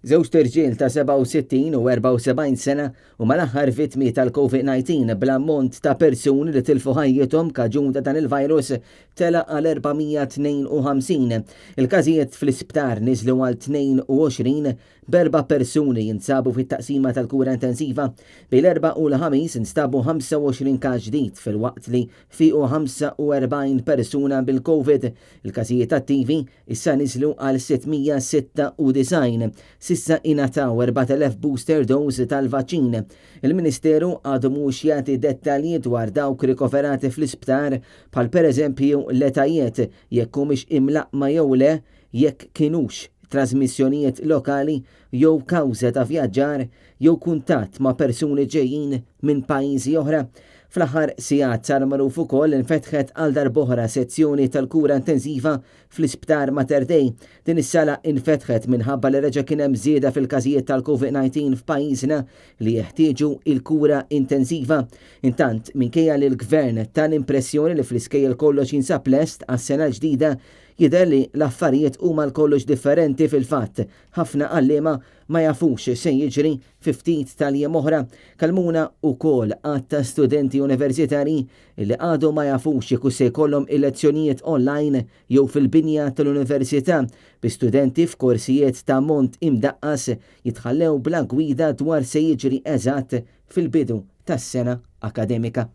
Żewġ tirġiel ta' 67 u 74 sena huma l-aħħar vittmi tal-COVID-19 bl-ammont ta' persuni li tilfu ħajjithom kaġun ta' dan il-virus tela għal 452. Il-każijiet fl-isptar niżlu għal 22 b'4 persuni jinsabu fit-taqsima tal-kura intensiva bejn l-erba' u l-ħamis instabu 25 każ ġdid fil-waqt li fiqu 45 persuna bil-COVID. Il-każijiet attivi issa niżlu għal 696. Sissa ingħataw 4,000 booster dose tal-vaċċin. Il-Ministeru għadu mhux jagħti dettalji dwar dawk rikoverati fl-isptar bħal pereżempju l-etajiet jekk humiex imlaqma jew le, jekk kienux trasmissjonijiet lokali jew kawża ta' vjaġġar jew kuntatt ma' persuni ġejjin minn pajjiżi oħra. Fl-aħħar sigħat sar magħruf ukoll infetħet għal darb'oħra sezzjoni tal-kura intensiva fl-Isptar Mater Dei. Din is-sala infetħet minħabba li reġa' kien hemm żieda fil-każijiet tal-COVID-19 f'pajjiżna li jeħtieġu il-kura intensiva. Intant minkejja li l-Gvern tal-impressjoni li fl-iskejjel kollox jinsab lest għas-sena ġdida, jidher li l-affarijiet huma l-kollox differenti fil-fatt. Ħafna għalliema ma jafux se jiġri fi ftit tal-jiem oħra. Kalmuna wkoll għadd ta' studenti universitarji li għadu ma jafux jekk se jkollhom il-lezzjonijiet online jew fil-binja tal-università bi studenti f'korsijiet ta' mont imdaqqas jitħallew bla gwida dwar se jiġri eżatt fil-bidu tas-sena akademika.